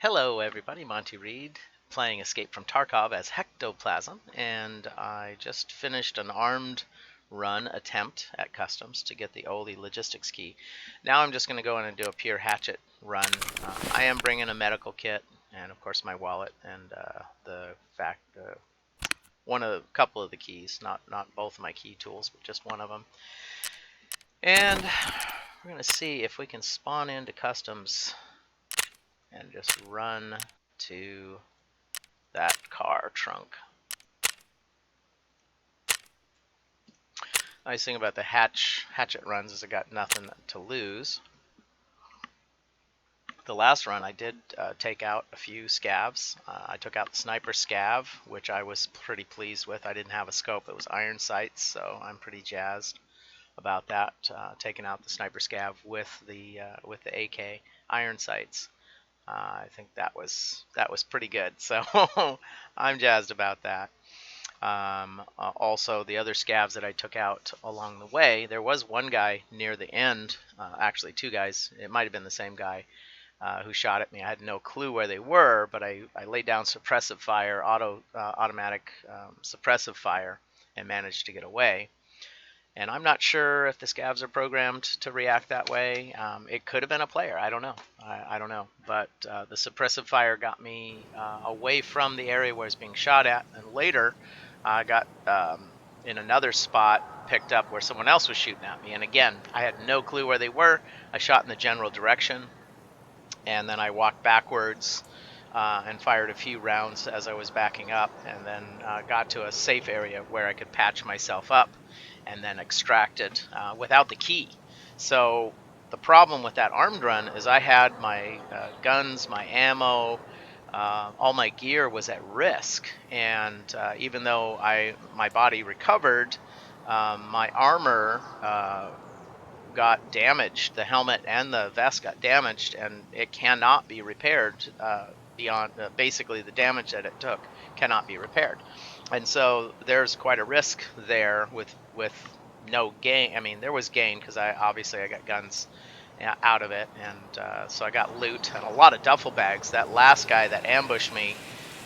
Hello everybody, Monty Reed playing Escape from Tarkov as Hectoplasim, and I just finished an armed run attempt at customs to get the Oli logistics key. Now I'm just going to go in and do a pure hatchet run. I am bringing a medical kit and of course my wallet and a couple of the keys, not both of my key tools, but just one of them. And we're going to see if we can spawn into customs and just run to that car trunk. Nice thing about the hatchet runs is I got nothing to lose. The last run I did take out a few scavs. I took out the sniper scav, which I was pretty pleased with. I didn't have a scope, it was iron sights, so I'm pretty jazzed about that. Taking out the sniper scav with the AK iron sights. I think that was pretty good, so I'm jazzed about that. Also, the other scavs that I took out along the way, there was one guy near the end, actually two guys, it might have been the same guy, who shot at me. I had no clue where they were, but I laid down suppressive fire, automatic suppressive fire, and managed to get away. And I'm not sure if the scavs are programmed to react that way. It could have been a player. I don't know. I don't know. But the suppressive fire got me away from the area where I was being shot at. And later, I got in another spot picked up where someone else was shooting at me. And again, I had no clue where they were. I shot in the general direction. And then I walked backwards and fired a few rounds as I was backing up. And then got to a safe area where I could patch myself up and then extracted without the key. So the problem with that armed run is I had my guns, my ammo, all my gear was at risk, and even though my body recovered, my armor got damaged. The helmet and the vest got damaged, and it cannot be repaired beyond basically the damage that it took cannot be repaired. And so there's quite a risk there with no gain. I mean, there was gain because I got guns out of it, and so I got loot and a lot of duffel bags. That last guy that ambushed me,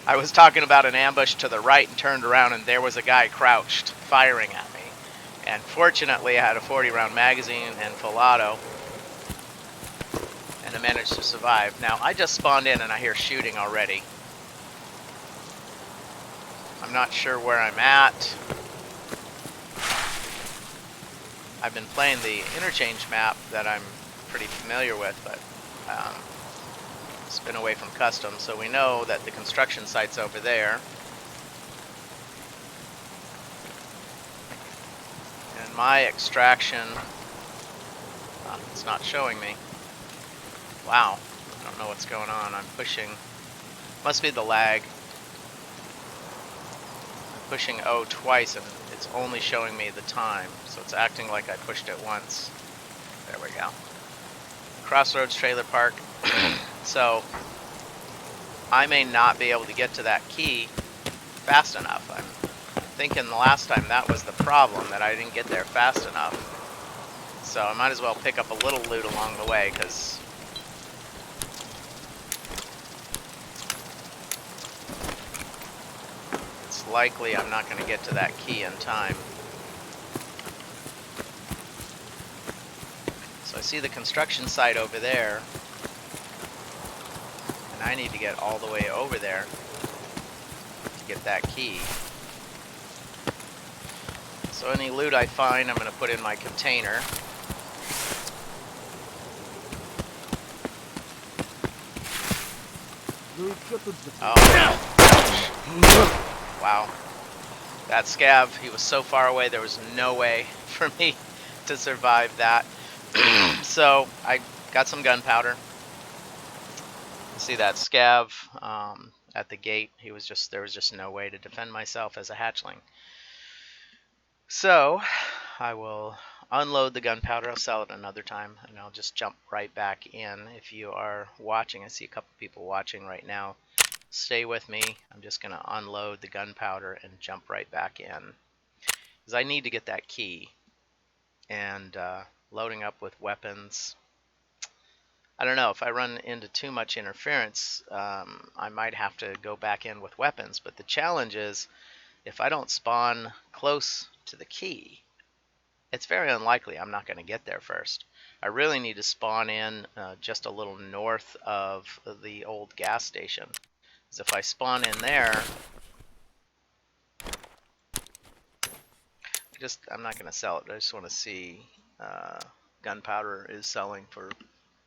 I was talking about an ambush to the right and turned around, and there was a guy crouched firing at me. And fortunately, I had a 40-round magazine and full auto, and I managed to survive. Now, I just spawned in and I hear shooting already. I'm not sure where I'm at. I've been playing the interchange map that I'm pretty familiar with, but it's been away from custom, so we know that the construction site's over there. And my extraction, it's not showing me. Wow, I don't know what's going on. I'm pushing, must be the lag. I'm pushing O twice and it's only showing me the time, so it's acting like I pushed it once. There we go. Crossroads Trailer Park. So I may not be able to get to that key fast enough. I'm thinking the last time that was the problem, that I didn't get there fast enough. So I might as well pick up a little loot along the way, because it's likely I'm not going to get to that key in time. So I see the construction site over there, and I need to get all the way over there to get that key. So any loot I find, I'm going to put in my container. Oh, wow. That scav, he was so far away, there was no way for me to survive that. So I got some gunpowder. See that scav at the gate? There was just no way to defend myself as a hatchling. So I will unload the gunpowder. I'll sell it another time, and I'll just jump right back in. If you are watching, I see a couple people watching right now. Stay with me. I'm just going to unload the gunpowder and jump right back in, because I need to get that key. And loading up with weapons, I don't know, if I run into too much interference, I might have to go back in with weapons. But the challenge is, if I don't spawn close to the key, it's very unlikely I'm not going to get there first. I really need to spawn in just a little north of the old gas station. Because if I spawn in there, I'm not going to sell it. I just want to see. Gunpowder is selling for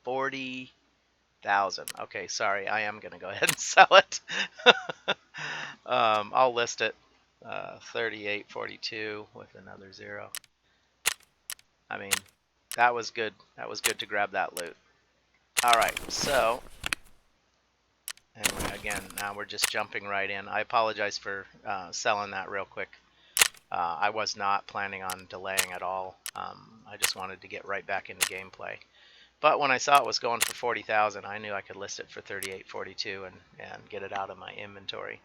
40,000. Okay, sorry, I am going to go ahead and sell it. I'll list it 38.42 with another 0. I mean, that was good. That was good to grab that loot. All right, so, and again, now we're just jumping right in. I apologize for selling that real quick. I was not planning on delaying at all. I just wanted to get right back into gameplay. But when I saw it was going for 40,000, I knew I could list it for 38.42 and get it out of my inventory.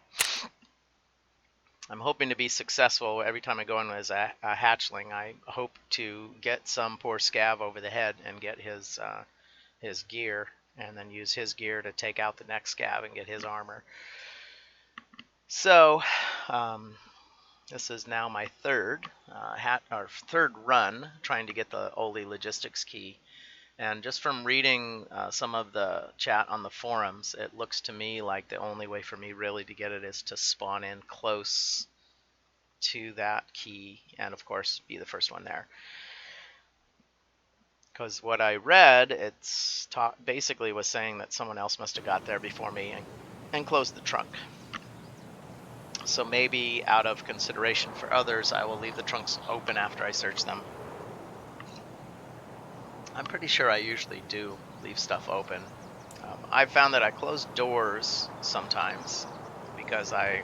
I'm hoping to be successful every time I go in as a hatchling. I hope to get some poor scav over the head and get his gear, and then use his gear to take out the next scav and get his armor. So this is now my third run trying to get the Oli logistics key. And just from reading some of the chat on the forums, it looks to me like the only way for me really to get it is to spawn in close to that key and, of course, be the first one there. Because what I read, it's basically was saying that someone else must have got there before me and closed the trunk. So maybe out of consideration for others, I will leave the trunks open after I search them. I'm pretty sure I usually do leave stuff open. I've found that I close doors sometimes because I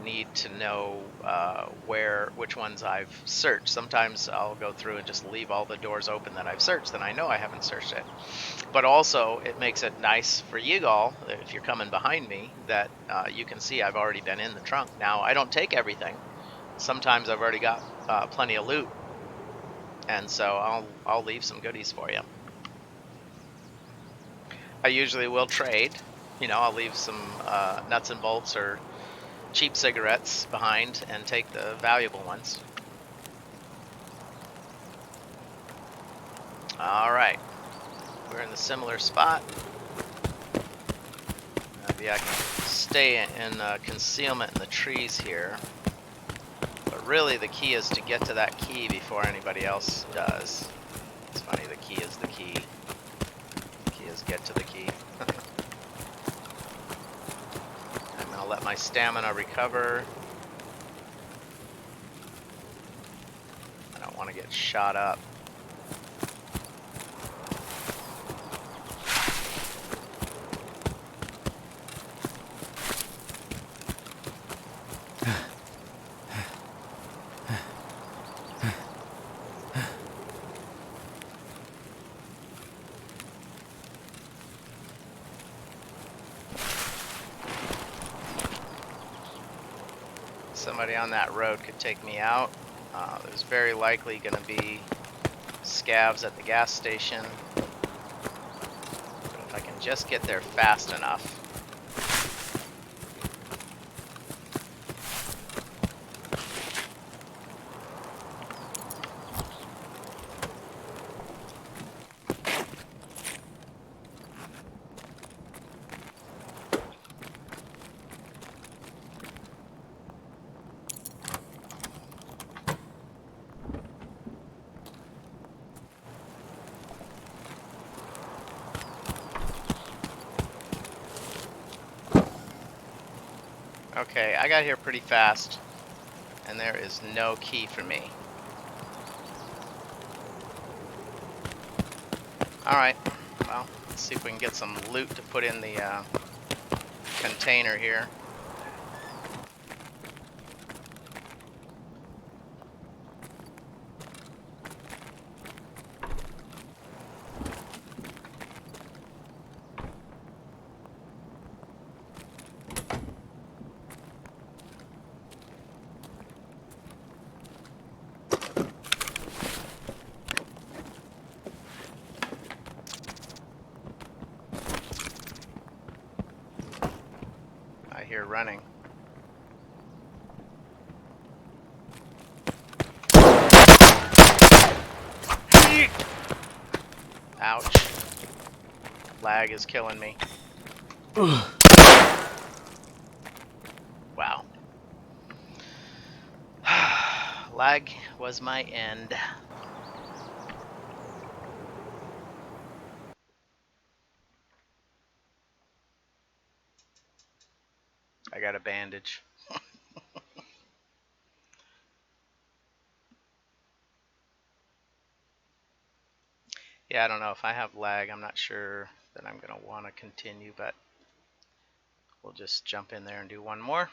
need to know which ones I've searched. Sometimes I'll go through and just leave all the doors open that I've searched, then I know I haven't searched it. But also, it makes it nice for you all, if you're coming behind me, that you can see I've already been in the trunk. Now, I don't take everything. Sometimes I've already got plenty of loot, and so I'll leave some goodies for you. I usually will trade. You know, I'll leave some nuts and bolts or cheap cigarettes behind and take the valuable ones. All right, we're in the similar spot. Maybe I can stay in concealment in the trees here. But really the key is to get to that key before anybody else does. It's funny, the key is the key. The key is get to the key. I'm gonna let my stamina recover. I don't want to get shot up. Somebody on that road could take me out. There's very likely going to be scavs at the gas station. But if I can just get there fast enough. Okay, I got here pretty fast, and there is no key for me. Alright, well, let's see if we can get some loot to put in the container here. here running. Ouch. Lag is killing me. Wow. Lag was my end. I got a bandage. Yeah, I don't know if I have lag. I'm not sure that I'm going to want to continue, but we'll just jump in there and do one more.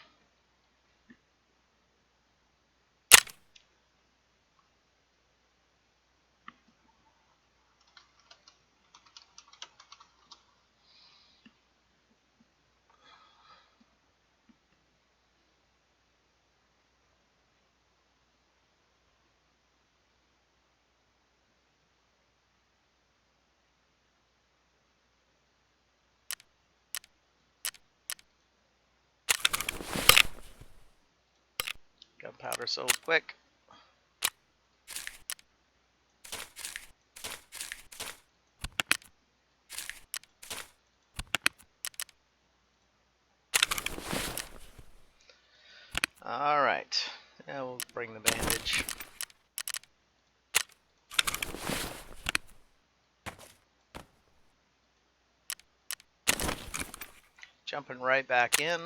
Gunpowder sold quick. All right. Yeah, we'll bring the bandage. Jumping right back in.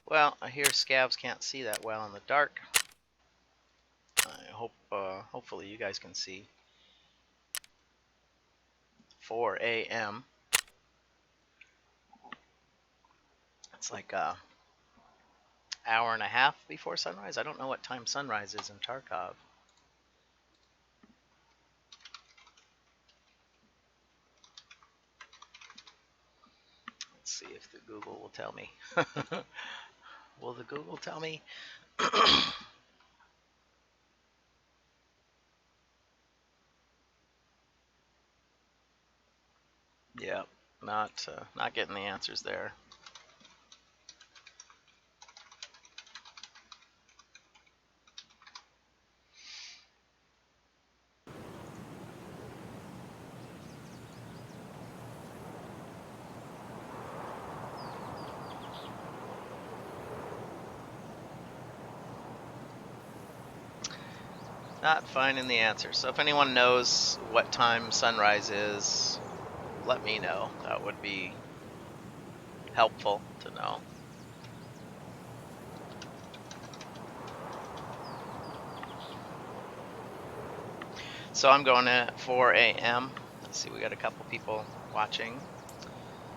Well, I hear scavs can't see that well in the dark. I hope, hopefully you guys can see. 4 a.m. It's like a hour and a half before sunrise. I don't know what time sunrise is in Tarkov. Let's see if the Google will tell me. Will the Google tell me? Yeah, not getting the answers there. Not finding the answer. So if anyone knows what time sunrise is, let me know. That would be helpful to know. So I'm going at 4 a.m. Let's see, we got a couple people watching.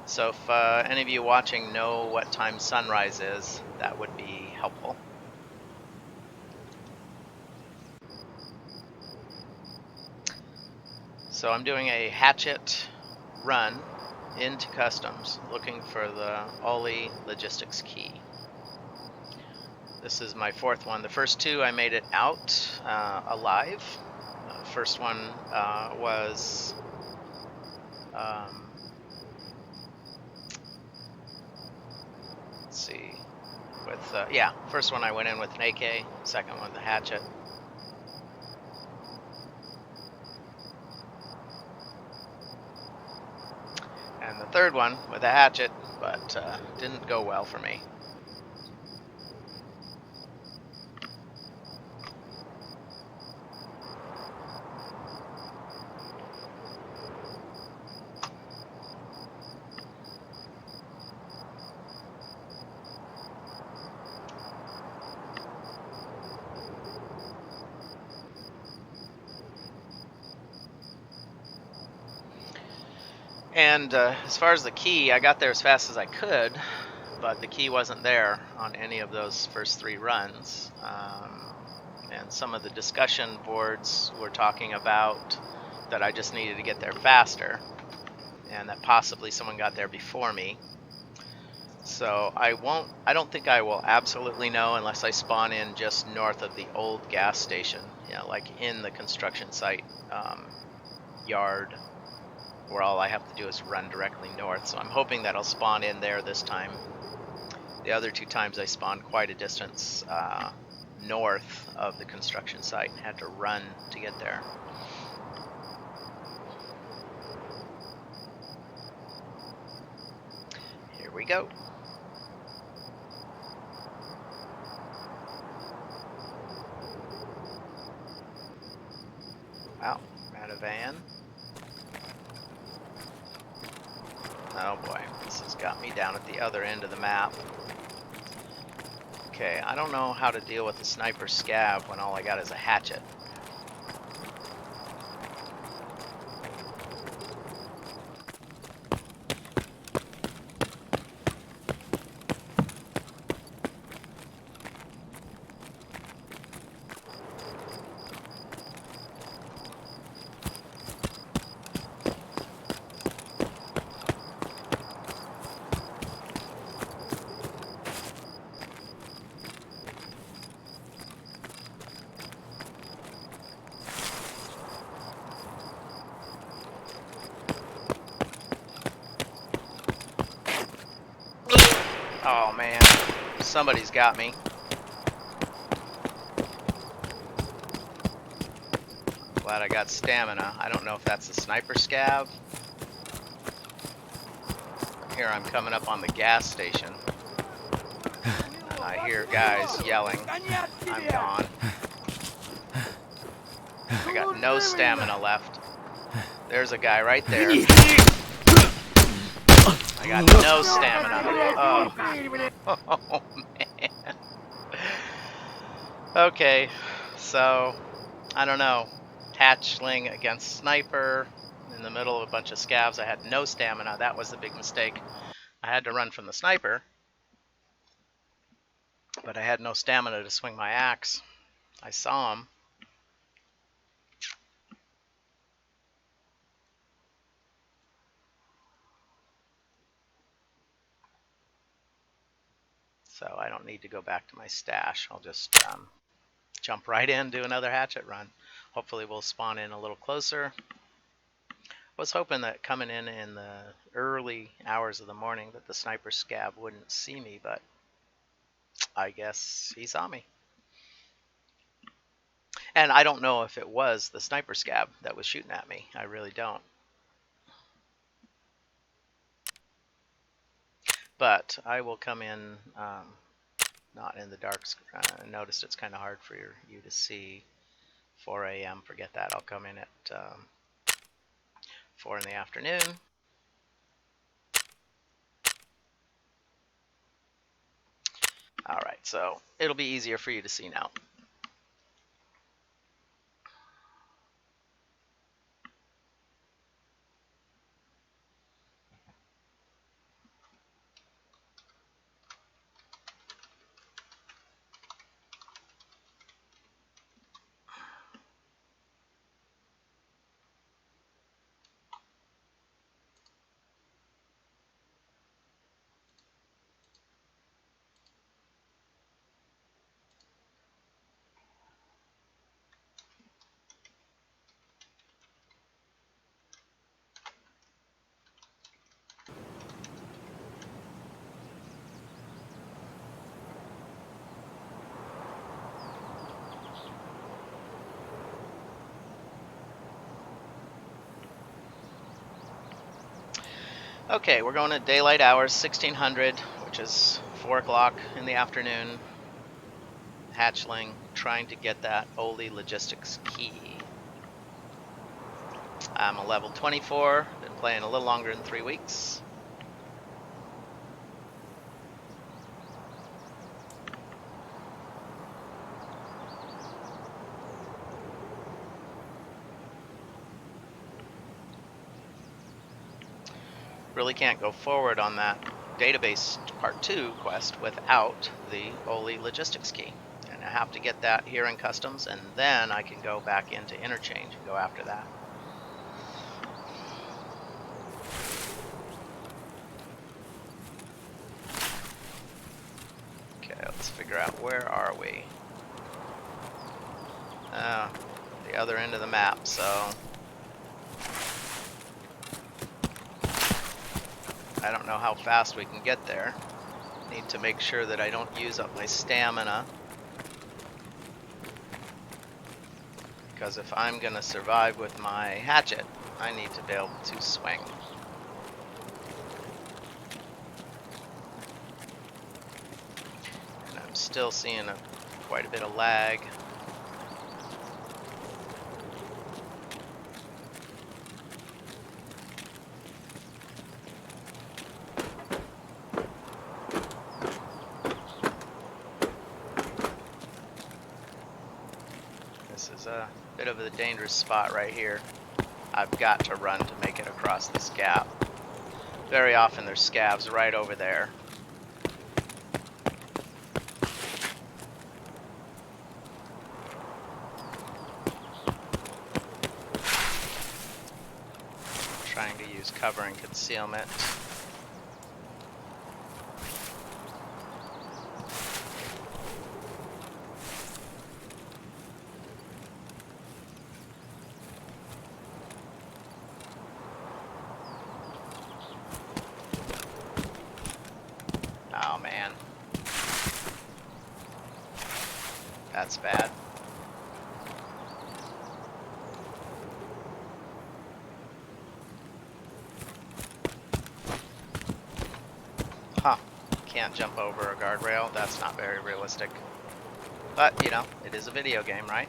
So if any of you watching know what time sunrise is, that would be helpful. So I'm doing a Hatchet run into customs, looking for the Ollie logistics key. This is my fourth one. The first two I made it out alive. First one was let's see, with yeah, first one I went in with an AK, second one the Hatchet. And the third one with a Hatchet, but didn't go well for me. And as far as the key, I got there as fast as I could, but the key wasn't there on any of those first three runs. And some of the discussion boards were talking about that I just needed to get there faster, and that possibly someone got there before me. So I don't think I will absolutely know unless I spawn in just north of the old gas station, you know, like in the construction site yard, where all I have to do is run directly north. So I'm hoping that I'll spawn in there this time. The other two times I spawned quite a distance north of the construction site and had to run to get there. Here we go. Wow, I'm at a van. Oh boy, this has got me down at the other end of the map. Okay, I don't know how to deal with the sniper scav when all I got is a hatchet. Oh man, somebody's got me. Glad I got stamina. I don't know if that's a sniper scav. Here I'm coming up on the gas station. I hear guys yelling. I'm gone. I got no stamina left. There's a guy right there. I got no stamina. Oh man. Okay, so I don't know. Hatchling against sniper in the middle of a bunch of scavs. I had no stamina. That was the big mistake. I had to run from the sniper, but I had no stamina to swing my axe. I saw him. So I don't need to go back to my stash. I'll just jump right in, do another hatchet run. Hopefully we'll spawn in a little closer. I was hoping that coming in the early hours of the morning that the sniper scav wouldn't see me, but I guess he saw me. And I don't know if it was the sniper scav that was shooting at me. I really don't. But I will come in not in the dark. Noticed it's kind of hard for you to see. 4 a.m. Forget that. I'll come in at 4 in the afternoon. All right, so it'll be easier for you to see now. Okay, we're going to daylight hours, 1600, which is 4 o'clock in the afternoon. Hatchling, trying to get that Oli logistics key. I'm a level 24, been playing a little longer than 3 weeks. Really can't go forward on that database part 2 quest without the Oli logistics key. And I have to get that here in customs, and then I can go back into interchange and go after that. figure out where are we. The other end of the map, so I don't know how fast we can get there. Need to make sure that I don't use up my stamina, because if I'm gonna survive with my hatchet, I need to be able to swing. And I'm still seeing quite a bit of lag. This is a bit of a dangerous spot right here. I've got to run to make it across this gap. Very often there's scavs right over there. Trying to use cover and concealment. Oh man. That's bad. Huh. Can't jump over a guardrail. That's not very realistic. But, you know, it is a video game, right?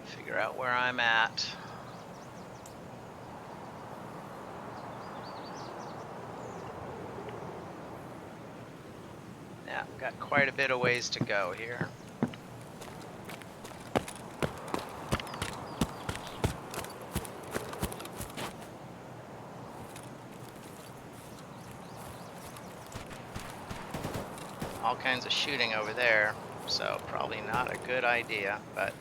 Figure out where I'm at. Yeah, got quite a bit of ways to go here. All kinds of shooting over there, so probably not a good idea, but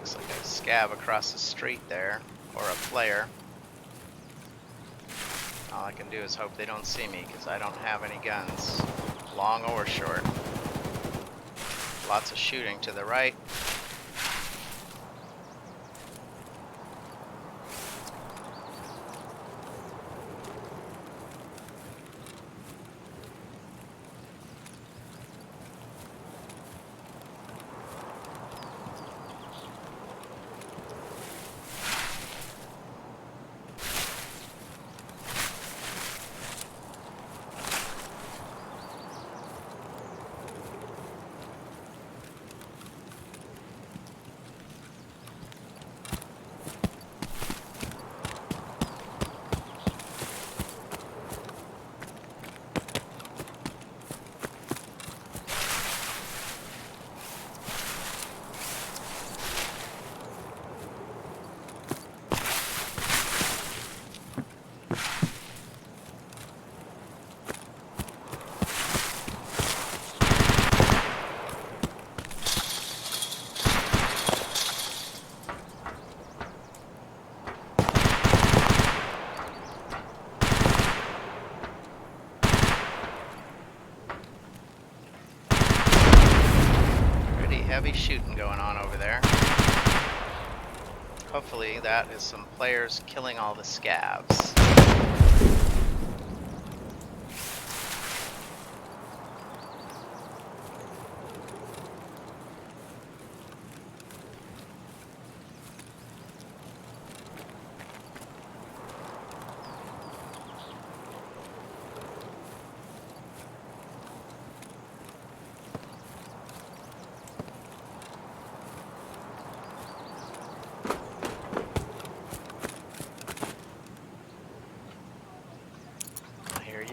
looks like a scav across the street there, or a player. All I can do is hope they don't see me, because I don't have any guns, long or short. Lots of shooting to the right. Heavy shooting going on over there. Hopefully that is some players killing all the scavs.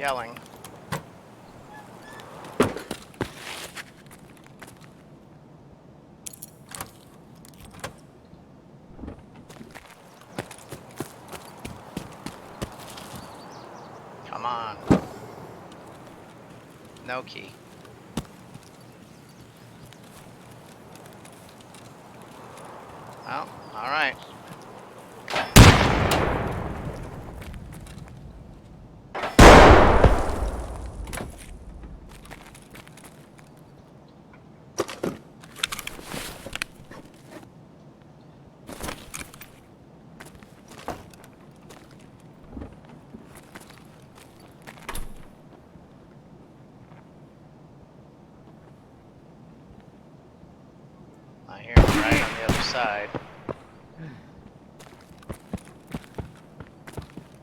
yelling. Come on. No key. Oh, alright. I hear him right on the other side.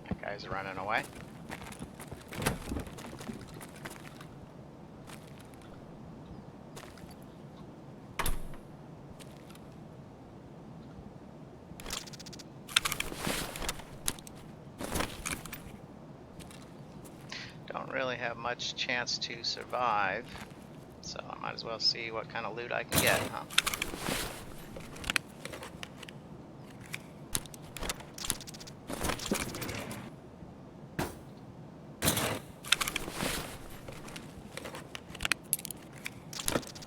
That guy's running away. Don't really have much chance to survive, so I might as well see what kind of loot I can get, huh?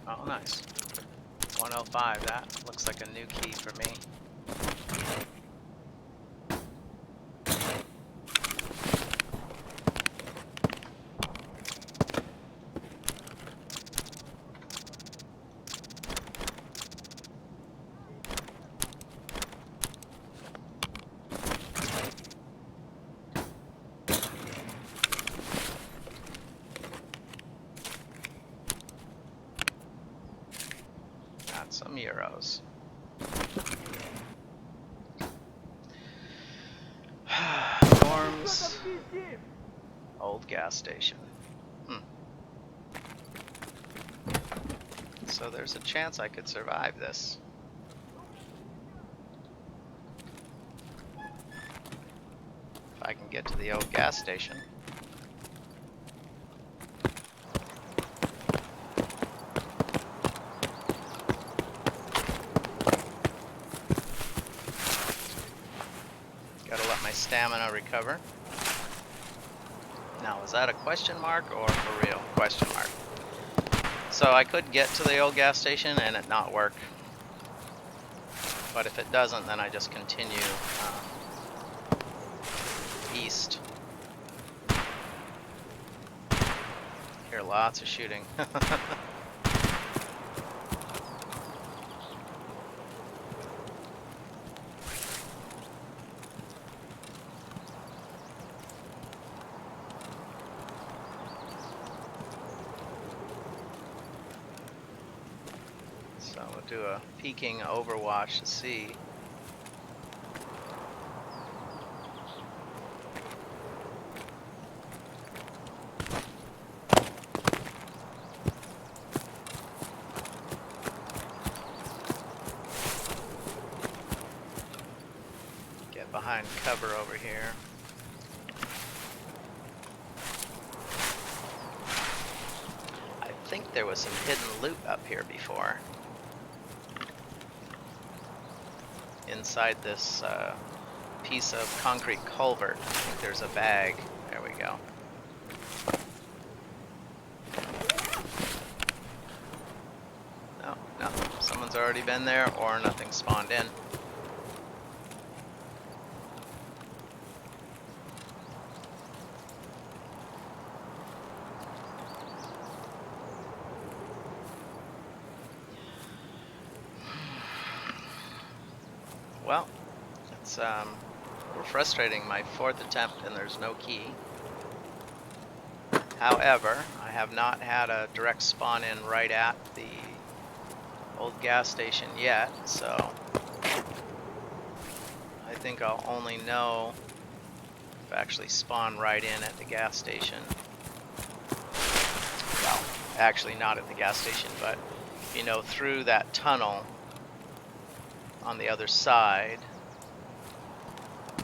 Oh, nice. 105, that looks like a new key for me. Got some euros. Dorms. Old gas station. So there's a chance I could survive this. If I can get to the old gas station. Gotta let my stamina recover. Now, is that a question mark or for real? Question mark. So I could get to the old gas station and it not work. But if it doesn't, then I just continue east. Hear lots of shooting. So we'll do a peeking overwatch to see. Get behind cover over here. I think there was some hidden loot up here before. Inside this piece of concrete culvert, I think there's a bag. There we go. No, nothing. Someone's already been there, or nothing spawned in. Well, it's a little frustrating, my 4th attempt and there's no key. However, I have not had a direct spawn in right at the old gas station yet, so I think I'll only know if I actually spawn right in at the gas station. Well, actually not at the gas station, but you know, through that tunnel on the other side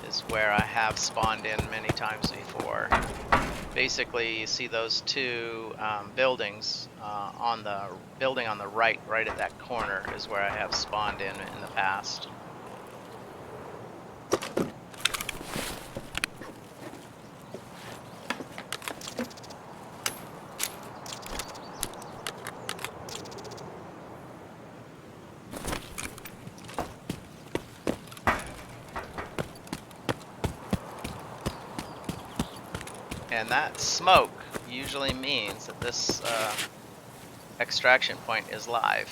is where I have spawned in many times before. Basically, you see those two buildings. On the building on the right at that corner is where I have spawned in the past. And that smoke usually means that this extraction point is live.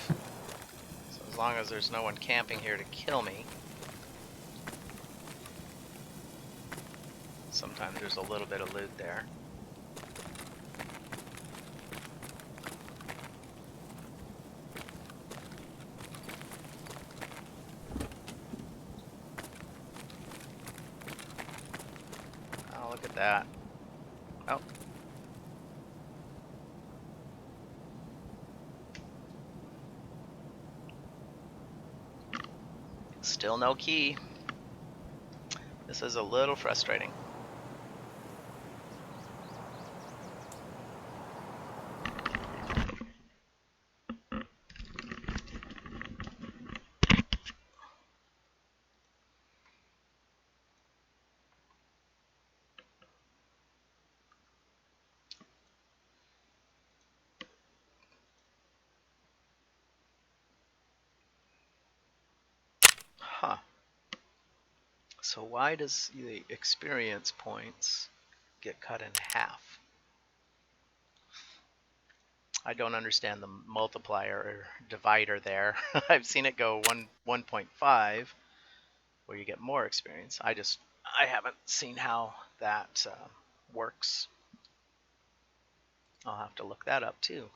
So as long as there's no one camping here to kill me. Sometimes there's a little bit of loot there. Oh, look at that. Oh. Still no key. This is a little frustrating. Huh. So why does the experience points get cut in half? I don't understand the multiplier or divider there. I've seen it go 1.5 where you get more experience. I haven't seen how that works. I'll have to look that up too.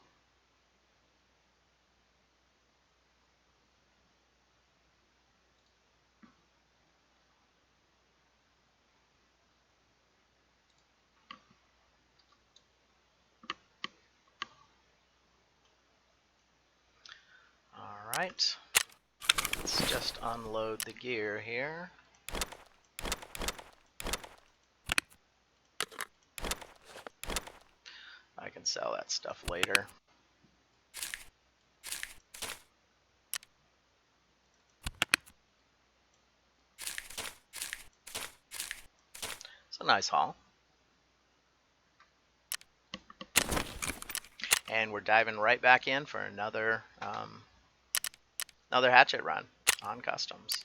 All right, let's just unload the gear here. I can sell that stuff later. It's a nice haul. And we're diving right back in for another hatchet run on customs.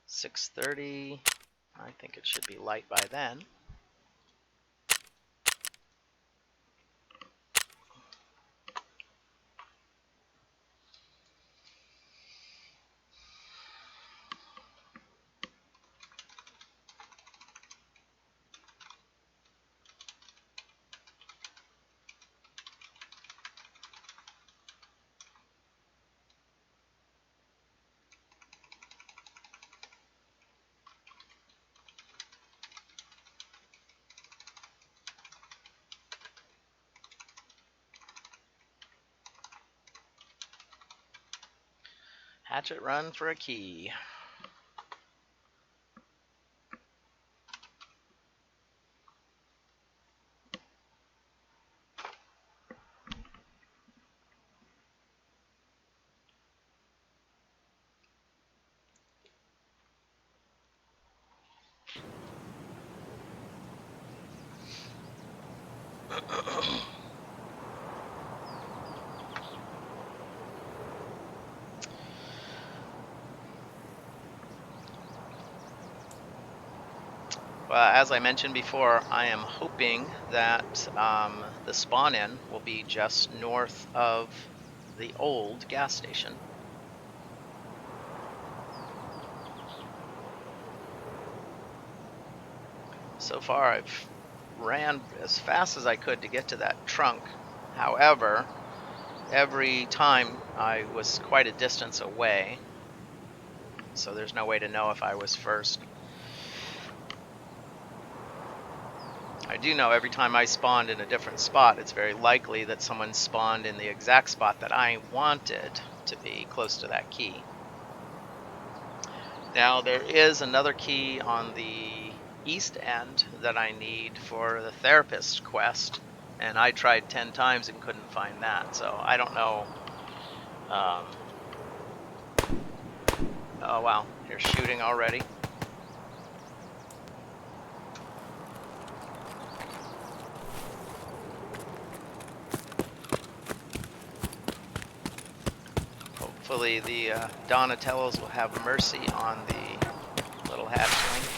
6:30. I think it should be light by then. Hatchet run for a key. Well, as I mentioned before, I am hoping that the spawn-in will be just north of the old gas station. So far, I've ran as fast as I could to get to that trunk. However, every time I was quite a distance away, so there's no way to know if I was first. I do know every time I spawned in a different spot, it's very likely that someone spawned in the exact spot that I wanted to be close to that key. Now, there is another key on the east end that I need for the therapist quest, and I tried 10 times and couldn't find that. So I don't know. Um, oh wow, you're shooting already. Hopefully the Donatellos will have mercy on the little hatchling.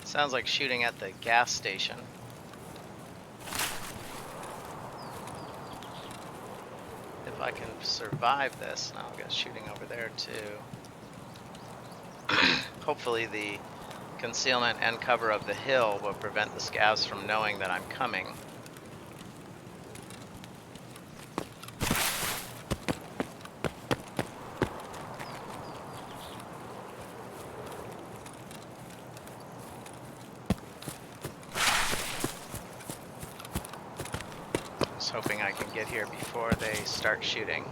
Sounds like shooting at the gas station. If I can survive this, now I'll get shooting over there too. Hopefully the concealment and cover of the hill will prevent the scavs from knowing that I'm coming. Just hoping I can get here before they start shooting.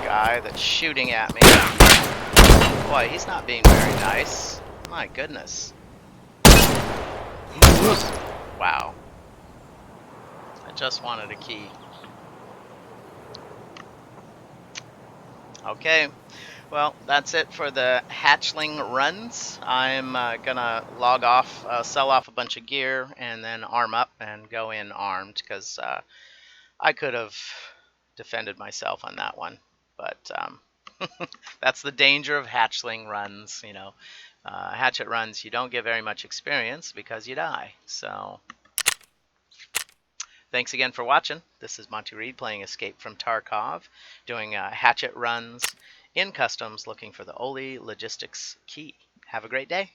Guy that's shooting at me. Boy, he's not being very nice. My goodness. Wow. I just wanted a key. Okay. Well, that's it for the hatchling runs. I'm gonna log off, sell off a bunch of gear, and then arm up and go in armed, because I could have defended myself on that one. But that's the danger of hatchling runs, you know. Hatchet runs, you don't get very much experience because you die. So thanks again for watching. This is Monty Reed playing Escape from Tarkov, doing hatchet runs in customs, looking for the Oli logistics key. Have a great day.